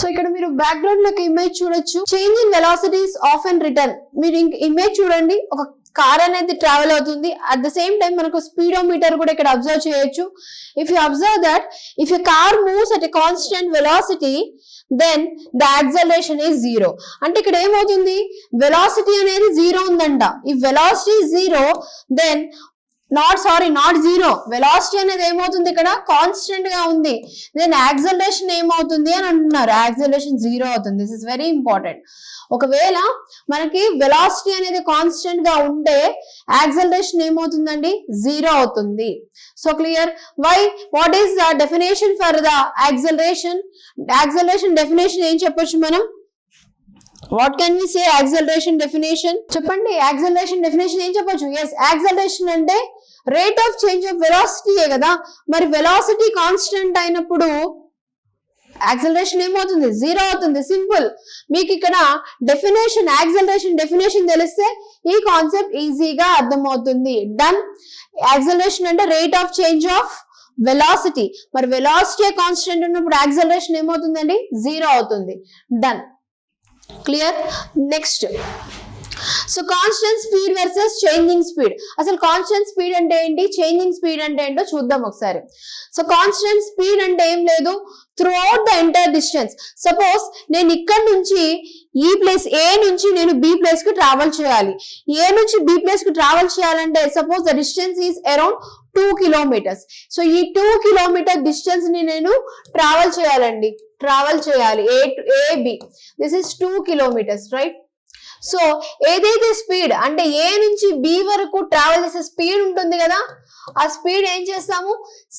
So ఇక్కడ మీరు background లో ఇమేజ్ చూడొచ్చు. Change in velocities of and return. మీరు ఇమేజ్ చూడండి, ఒక కార్ అనేది ట్రావెల్ అవుతుంది. అట్ ద సేమ్ టైం మనకు స్పీడోమీటర్ కూడా ఇక్కడ అబ్జర్వ్ చేయొచ్చు. If you observe that if a car moves at a constant velocity then the acceleration is zero. అంటే ఇక్కడ ఏమవుతుంది, వెలాసిటీ అనేది జీరో ఉందంట. ఈ velocity zero then not zero, velocity అనేది ఏమవుతుంది ఇక్కడ కాన్స్టెంట్ గా ఉంది. దెన్ యాక్సలరేషన్ ఏమవుతుంది అని అంటున్నారు, యాక్సలరేషన్ జీరో అవుతుంది. This is very important. ఒకవేళ మనకి వెలాసిటీ అనేది కాన్స్టెంట్ గా ఉంటే యాక్సలరేషన్ ఏమవుతుందండి, జీరో అవుతుంది. So clear. Why, what is the definition for the acceleration? Acceleration definition ఏం చెప్పొచ్చు మనం? What can we say acceleration definition? చెప్పండి, యాక్సలరేషన్ డెఫినేషన్ ఏం చెప్పొచ్చు? ఎస్, యాక్సలరేషన్ అంటే రేట్ ఆఫ్ చేంజ్ ఆఫ్ వెలాసిటీయే కదా. మరి వెలాసిటీ కాన్స్టెంట్ అయినప్పుడు యాక్సలరేషన్ ఏమవుతుంది, జీరో అవుతుంది. సింపుల్. మీకు ఇక్కడ డెఫినేషన్, యాక్సలరేషన్ డెఫినేషన్ తెలిస్తే ఈ కాన్సెప్ట్ ఈజీగా అర్థమవుతుంది. డన్. యాక్సలరేషన్ అంటే rate of change of velocity. మరి వెలాసిటీ కాన్స్టెంట్ ఉన్నప్పుడు యాక్సలరేషన్ ఏమవుతుందండి, జీరో అవుతుంది. Done. Clear. Next, so constant speed versus changing speed. అసలు కాన్స్టెంట్ స్పీడ్ అంటే ఏంటి, చేంజింగ్ స్పీడ్ అంటే ఏంటో చూద్దాం ఒకసారి. సో కాన్స్టెంట్ స్పీడ్ అంటే ఏం లేదు, through out the entire distance. Suppose నేను ఇక్కడ నుంచి ఈ ప్లేస్ ఏ నుంచి నేను బి ప్లేస్ కి ట్రావెల్ చేయాలి. ఏ నుంచి బి ప్లేస్ కి ట్రావెల్ చేయాలంటే suppose the distance is around 2 kilometers. So ఈ 2 kilometer డిస్టెన్స్ ని నేను ట్రావెల్ చేయాలండి, ట్రావెల్ చేయాలి A to A B. This is 2 kilometers, right? So ఏదైతే స్పీడ్ అంటే ఏ నుంచి బి వరకు ట్రావెల్ చేసే స్పీడ్ ఉంటుంది కదా, ఆ స్పీడ్ ఏం చేస్తాము,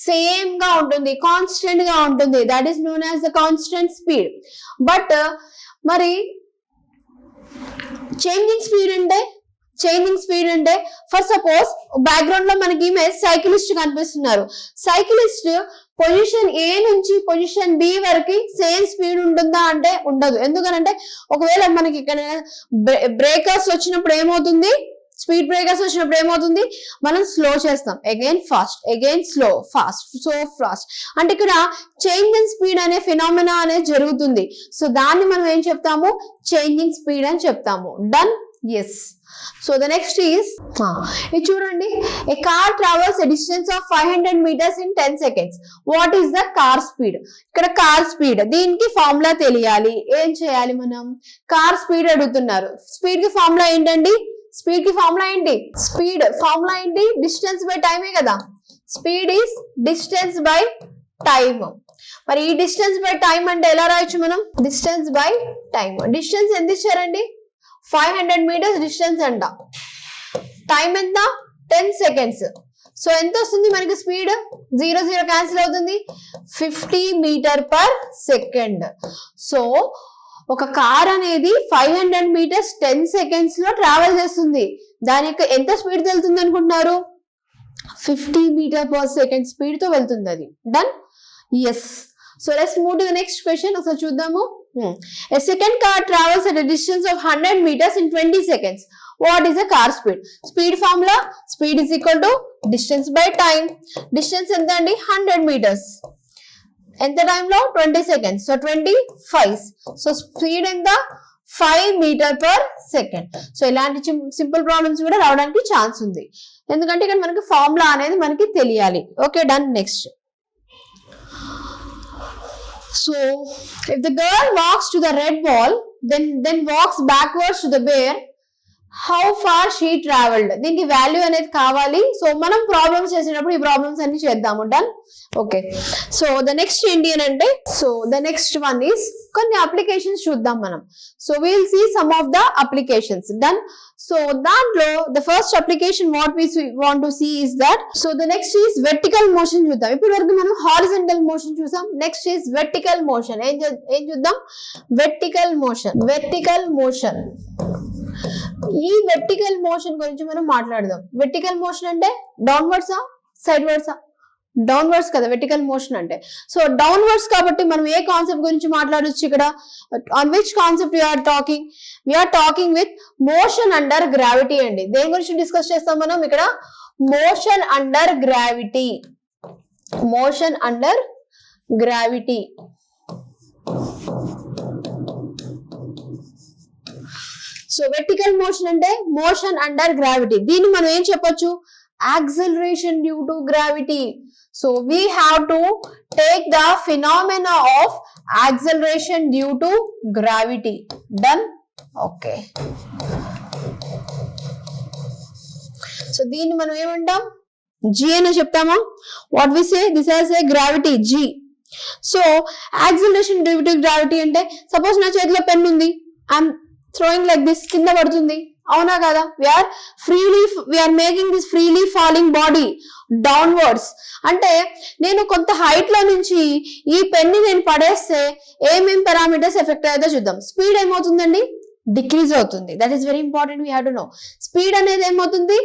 సేమ్ గా ఉంటుంది, కాన్స్టెంట్ గా ఉంటుంది. That is known as the constant speed. But మరి చేంజింగ్ స్పీడ్ అంటే ఫర్ సపోజ్ బ్యాక్గ్రౌండ్ లో మనకి ఇమేజ్ సైకిలిస్ట్ కనిపిస్తున్నారు. సైకిలిస్ట్ పొజిషన్ ఏ నుంచి పొజిషన్ బి వరకు సేమ్ స్పీడ్ ఉంటుందా అంటే ఉండదు. ఎందుకనంటే ఒకవేళ మనకి ఇక్కడ బ్రేకర్స్ వచ్చినప్పుడు ఏమవుతుంది, స్పీడ్ బ్రేకర్స్ వచ్చినప్పుడు ఏమవుతుంది, మనం స్లో చేస్తాం, again fast, again slow, fast, so fast. అంటే ఇక్కడ చేంజ్ ఇన్ స్పీడ్ అనే ఫినామినా అనేది జరుగుతుంది. సో దాన్ని మనం ఏం చెప్తాము, చేంజింగ్ స్పీడ్ అని చెప్తాము. Done. Yes. So the next is, ఇది చూడండి, a car travels a distance of 500 meters in 10 seconds. What is the car speed? ఇక్కడ కార్ స్పీడ్, దీనికి ఫార్ములా తెలియాలి. ఏం చేయాలి మనం, కార్ స్పీడ్ అడుగుతున్నారు. స్పీడ్ కి ఫార్ములా ఏంటండి, స్పీడ్ కి ఫార్ములా ఏంటి, స్పీడ్ ఫార్ములా ఏంటి, డిస్టెన్స్ బై టైమే కదా. Speed is distance by time. మరి ఈ డిస్టెన్స్ బై టైమ్ అంటే ఎలా రాయొచ్చు మనం, డిస్టెన్స్ బై టైమ్. డిస్టెన్స్ ఎంత ఇచ్చారండి, 500 meters డిస్టెన్స్ అంట. టైం ఎంత, 10 seconds. సో ఎంత వస్తుంది మనకి స్పీడ్, 0 క్యాన్సిల్ అవుతుంది, 50 meter/second. సో ఒక కార్ అనేది 500 meters 10 seconds లో ట్రావెల్ చేస్తుంది. దాని యొక్క ఎంత స్పీడ్ వెళ్తుంది అనుకుంటున్నారు, 50 meter/second స్పీడ్ తో వెళ్తుంది అది. Done. Yes. So let's move to the next question. ఒకసారి చూద్దాము. A second car travels at a distance of 100 meters in 20 seconds. What is the car speed? Speed formula, speed is equal to distance by time. Distance ఎంత అండి, 100 meters. ఎంత time లో, 20 seconds. So 25. So speed ఎంత, 5 meter/second. So ఇలాంటి simple problems కూడా రావడానికి chance ఉంది. ఎందుకంటే ఇక్కడ మనకి ఫార్ములా అనేది మనకి తెలియాలి. Okay, done. Next, so if the girl walks to the red wall then walks backwards to the bear, how far she traveled? దీనికి వాల్యూ అనేది కావాలి. సో మనం ప్రాబ్లమ్స్ చేసినప్పుడు ఈ ప్రాబ్లమ్స్ అన్ని చేద్దాము. Done. Okay. So the next ఏంటి అని అంటే, so the next one is కొన్ని అప్లికేషన్స్ చూద్దాం మనం. So will see some of the applications. Done. So దాంట్లో the first application what we want to see is that, so the next is vertical motion చూద్దాం. ఇప్పటి వరకు మనం horizontal motion చూసాం. Next is vertical motion. ఏం చూద్దాం, vertical motion. Vertical motion, ఈ vertical motion గురించి మనం మాట్లాడదాం. వెర్టికల్ మోషన్ అంటే డౌన్వర్డ్సా సైడ్ వర్డ్సా, డౌన్వర్డ్స్ కదా వెర్టికల్ మోషన్ అంటే. సో డౌన్వర్డ్స్ కాబట్టి మనం ఏ కాన్సెప్ట్ గురించి మాట్లాడొచ్చు ఇక్కడ, on which concept we are talking with motion under gravity అండి. దేని గురించి డిస్కస్ చేస్తాం మనం ఇక్కడ, motion under gravity. Motion under gravity. So vertical motion అంటే మోషన్ అండర్ గ్రావిటీ. దీన్ని మనం ఏం చెప్పొచ్చు? Acceleration due to gravity. So we have to take the phenomena of acceleration due to gravity. Done. Okay, so దీన్ని మనం ఏమంటాం? G అని చెప్తామా? What we say this as a gravity G. So acceleration due to gravity అంటే suppose నా చేతిలో pen ఉంది, I'm throwing like this, కింద పడుతుంది, అవునా కదా? We are making this freely falling body downwards. అంటే నేను కొంత హైట్ లో నుంచి ఈ పెన్ ని నేను పడేస్తే ఏమేం పారామీటర్స్ ఎఫెక్ట్ అయ్యేదో చూద్దాం. స్పీడ్ ఏమవుతుందండి? డిక్రీజ్ అవుతుంది. That is very important, we have to know. Speed అనేది ఏమవుతుంది?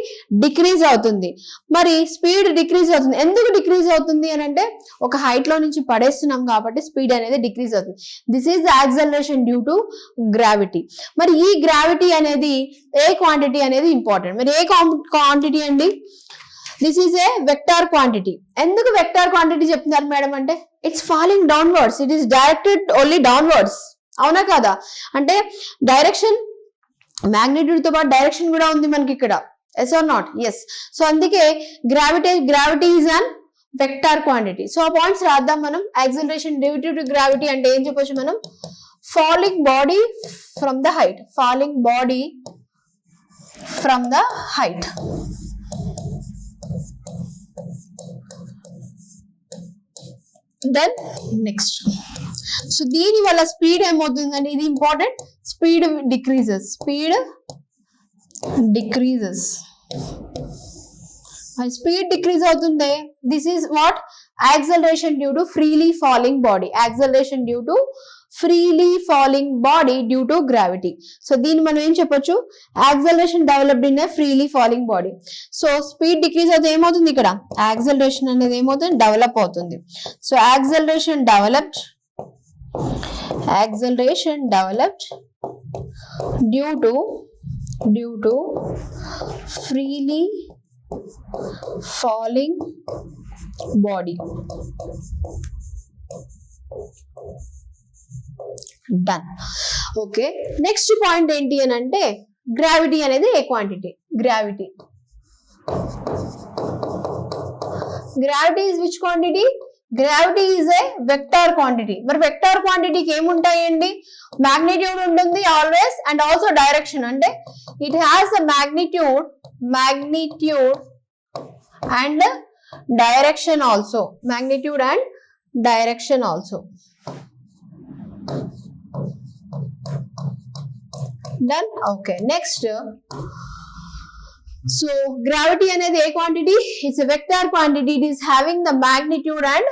డిక్రీజ్ అవుతుంది. మరి స్పీడ్ డిక్రీజ్ అవుతుంది. ఎందుకు డిక్రీజ్ అవుతుంది అని అంటే ఒక హైట్ లో నుంచి పడేస్తున్నాం కాబట్టి స్పీడ్ అనేది డిక్రీజ్ అవుతుంది. This is acceleration due to gravity. మరి ఈ గ్రావిటీ అనేది ఏ క్వాంటిటీ అనేది ఇంపార్టెంట్. మరి ఏ క్వాంటిటీ అండి? This is a vector quantity. ఎందుకు వెక్టార్ క్వాంటిటీ చెప్తున్నారు మేడం అంటే it's falling downwards, it is directed only downwards, అవునా కదా? అంటే డైరెక్షన్, మ్యాగ్నిట్యూడ్ తో పాటు డైరెక్షన్ కూడా ఉంది మనకి ఇక్కడ. Yes or not? Yes. So అందుకే gravity is an vector quantity. So ఆ పాయింట్స్ రాద్దాం మనం. యాక్సిలరేషన్ డ్యూ టు గ్రావిటీ అంటే ఏం చెప్పొచ్చు మనం? Falling body from the height. Falling body from the height. Then next, so దీని వల్ల స్పీడ్ ఏమవుతుందండి? ఇది important. Speed decreases. Speed decrease అవుతుంది. This is what? Acceleration due to freely falling body. Acceleration due to freely falling body due to gravity. So దీన్ని మనం ఏం చెప్పొచ్చు? Acceleration developed in a freely falling body. So speed decrease అవుతుంది, ఏమవుతుంది ఇక్కడ? Acceleration అనేది ఏమవుతుంది? డెవలప్ అవుతుంది. So acceleration developed due to freely falling body. Done. Okay, next point ఏంటి అని అంటే గ్రావిటీ అనేది ఏ quantity? Gravity is which quantity? Gravity is a vector quantity. మరి వెక్టార్ క్వాంటిటీకి ఏముంటాయండి? మ్యాగ్నిట్యూడ్ ఉంటుంది ఆల్వేస్, అండ్ ఆల్సో డైరెక్షన్. అంటే it has the magnitude and direction also. Magnitude and direction also. Done. Okay, next, so gravity అనేది ఏ quantity? It's a vector quantity. It is having the magnitude and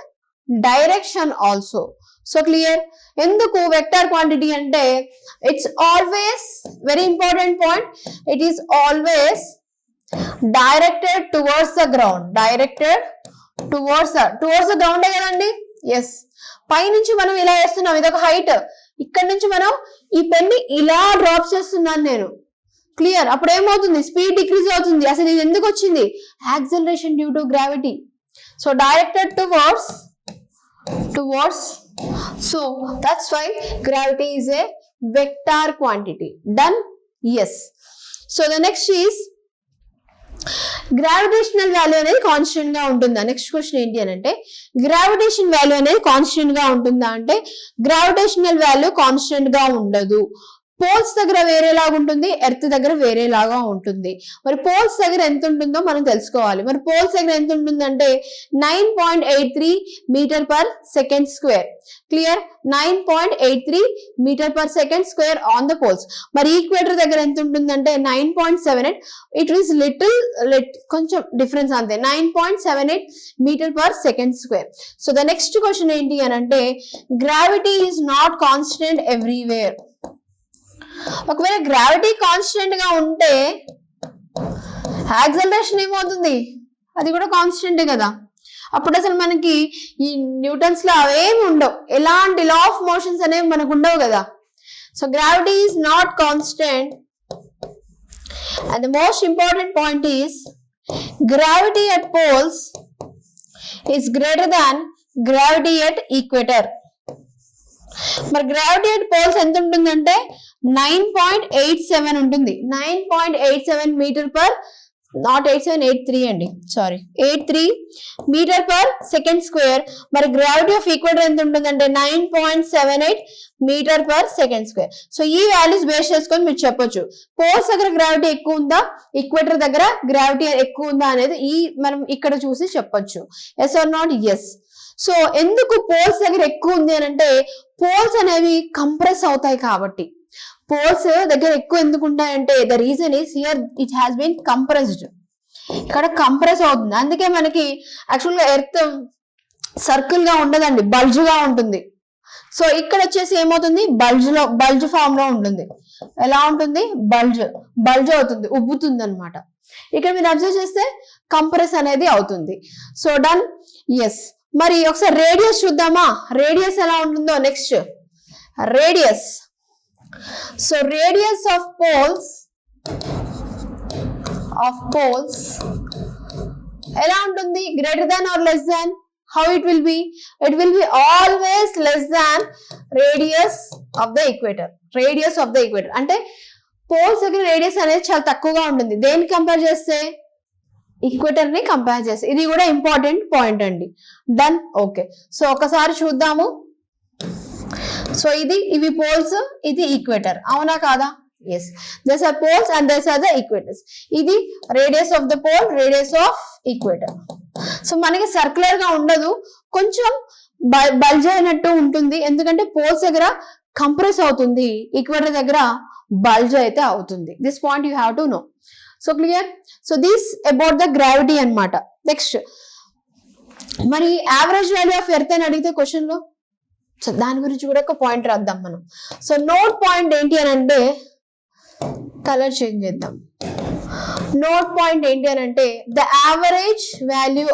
direction also. So clear? ఎందుకు vector quantity అంటే it's always, very important point, it is always directed towards the ground. Directed towards the ground కదండి? Yes. పైనుంచి మనం ఇలా వేస్తున్నాం, ఇదొక height. ఇక్కడ నుంచి మనం ఈ పెన్ ని ఇలా డ్రాప్ చేస్తున్నాను నేను. క్లియర్? అప్పుడు ఏమవుతుంది? స్పీడ్ డిక్రీజ్ అవుతుంది. అసలు ఇది ఎందుకు వచ్చింది? Acceleration due to gravity. So directed towards. So that's why gravity is a vector quantity. Done? Yes. So the next is gravitational value అనేది కాన్స్టెంట్ గా ఉంటుందా? నెక్స్ట్ క్వశ్చన్ ఏంటి అని అంటే గ్రావిటేషన్ వాల్యూ అనేది కాన్స్టెంట్ గా ఉంటుందా అంటే గ్రావిటేషనల్ వాల్యూ కాన్స్టెంట్ గా ఉండదు. పోల్స్ దగ్గర వేరేలాగా ఉంటుంది, ఎర్త్ దగ్గర వేరేలాగా ఉంటుంది. మరి పోల్స్ దగ్గర ఎంత ఉంటుందో మనం తెలుసుకోవాలి. మరి పోల్స్ దగ్గర ఎంత ఉంటుందంటే 9.83 metre per second square. Clear? 9.83 metre per second square on the poles. మరి ఈక్వేటర్ దగ్గర ఎంత ఉంటుందంటే 9.78. ఇట్ ఈస్ కొంచెం డిఫరెన్స్ అంతే, 9.78 metre per second square. So the next question ఏంటి అని అంటే gravity is not constant everywhere. ఒకవేళ గ్రావిటీ కాన్స్టెంట్ గా ఉంటే యాక్సిలరేషన్ ఏమవుతుంది? అది కూడా కాన్స్టెంట్ కదా. అప్పుడు అసలు మనకి ఈ న్యూటన్స్ లో అవేమి ఉండవు, ఎలాంటి లా ఆఫ్ మోషన్స్ అనేవి మనకు ఉండవు కదా. So gravity is not constant. And the most important point is gravity at poles is greater than gravity at equator. మరి గ్రావిటీ అట్ పోల్స్ ఎంత ఉంటుందంటే 9.87 ఉంటుంది. 9.87 మీటర్ పర్, నాట్ 87, 83 అండి, sorry 83 metre per second square. మరి gravity of equator ఎంత ఉంటుందంటే 9.78 metre per second square. So ఈ values base చేసుకొని మీరు చెప్పొచ్చు పోల్స్ దగ్గర గ్రావిటీ ఎక్కువ ఉందా, ఈక్వేటర్ దగ్గర గ్రావిటీ ఎక్కువ ఉందా అనేది మనం ఇక్కడ చూసి చెప్పొచ్చు. Yes or not? Yes. So ఎందుకు పోల్స్ దగ్గర ఎక్కువ ఉంది అని అంటే పోల్స్ అనేవి కంప్రెస్ అవుతాయి కాబట్టి. పోల్స్ దగ్గర ఎక్కువ ఎందుకు ఉంటాయంటే the reason is here it has been compressed. ఇక్కడ కంప్రెస్ అవుతుంది, అందుకే మనకి యాక్చువల్ గా ఎర్త్ సర్కిల్ గా ఉండదండి, బల్జ్ గా ఉంటుంది. సో ఇక్కడ వచ్చేసి ఏమవుతుంది, బల్జ్ ఫామ్ లో ఉంటుంది. ఎలా ఉంటుంది, బల్జ్ అవుతుంది, ఉబ్బుతుంది అనమాట. ఇక్కడ మీరు అబ్జర్వ్ చేస్తే కంప్రెస్ అనేది అవుతుంది. So done. ఎస్. మరి ఒకసారి రేడియస్ చూద్దామా, రేడియస్ ఎలా ఉంటుందో. Next radius. So radius of poles ఎలా ఉంటుంది, greater than or less than? How it will be? It will be always less than radius of the equator. Radius of the equator అంటే poles దగ్గర radius అనేది చాలా తక్కువగా ఉంటుంది. దేన్ని compare చేస్తే? ఈక్వేటర్ ని కంపేర్ చేస్తే. ఇది కూడా ఇంపార్టెంట్ పాయింట్ అండి. డన్. ఓకే. సో ఒకసారి చూద్దాము. సో ఇవి పోల్స్, ఇది ఈక్వేటర్, అవునా కాదా? Yes. These are poles and these are the equators. ఇది radius of the pole, radius of equator. So మనకి సర్క్యులర్ గా ఉండదు, కొంచెం బల్జ్ అయినట్టు ఉంటుంది, ఎందుకంటే పోల్స్ దగ్గర కంప్రెస్ అవుతుంది, ఈక్వేటర్ దగ్గర బల్జ్ అయితే అవుతుంది. This point you have to know. So clear. So this about the gravity అన్నమాట. నెక్స్ట్ మరి యావరేజ్ వాల్యూ ఆఫ్ ఎర్త్ అని అడిగితే క్వశ్చన్ లో, సో దాని గురించి కూడా ఒక పాయింట్ రాద్దాం మనం. సో నోట్ పాయింట్ ఏంటి అని అంటే, కలర్ చేంజ్ చేద్దాం. నోట్ పాయింట్ ఏంటి అని అంటే the average value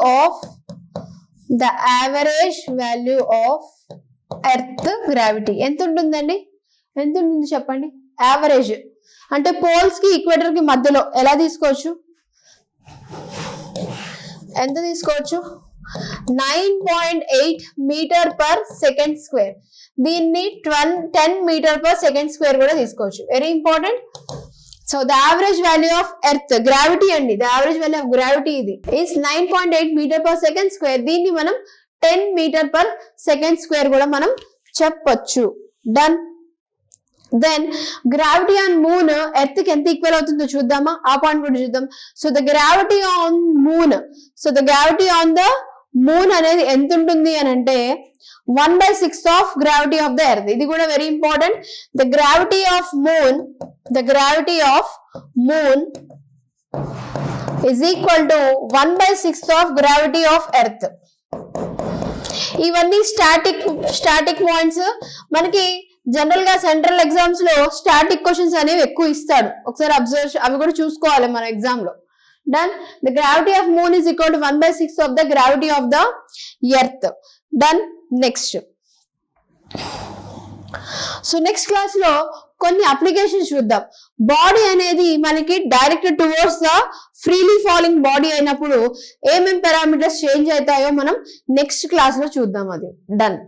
of earth gravity ఎంత ఉంటుందండి, ఎంత ఉంటుంది చెప్పండి. యావరేజ్ అంటే పోల్స్ కి ఈక్వేటర్ కి మధ్యలో ఎలా తీసుకోవచ్చు, ఎంత తీసుకోవచ్చు? 9.8 మీటర్ పర్ సెకండ్ స్క్వేర్. దీన్ని 10 మీటర్ పర్ సెకండ్ స్క్వేర్ కూడా తీసుకోవచ్చు. Very important. So the average value of earth gravity అండి, the average value of gravity ఇది is 9.8 meter per second square. దీన్ని మనం 10 మీటర్ పర్ సెకండ్ స్క్వేర్ కూడా మనం చెప్పొచ్చు. Done. Then gravity on moon earth కి ఎంత ఈక్వల్ అవుతుందో చూద్దామా, ఆ పాయింట్ కూడా చూద్దాం. So the gravity on moon, so the gravity on the moon అనేది ఎంత ఉంటుంది అని అంటే 1/6 of gravity of the earth. ఇది కూడా very important. The gravity of moon is equal to 1/6 of gravity of earth. ఇవన్నీ స్టాటిక్ పాయింట్స్. మనకి general గా సెంట్రల్ ఎగ్జామ్స్ లో స్టాటిక్ క్వశ్చన్స్ అనేవి ఎక్కువ ఇస్తాడు, ఒకసారి అబ్జర్వ్, అవి కూడా చూసుకోవాలి మన ఎగ్జామ్ లో. Done. The gravity of moon is equal to 1/6 of the gravity of the earth. Done. Next. So next class లో కొన్ని అప్లికేషన్స్ చూద్దాం. బాడీ అనేది మనకి direct towards the freely falling body అయినప్పుడు ఏమేం పారామీటర్స్ చేంజ్ అవుతాయో మనం నెక్స్ట్ క్లాస్ లో చూద్దాం. అది డన్.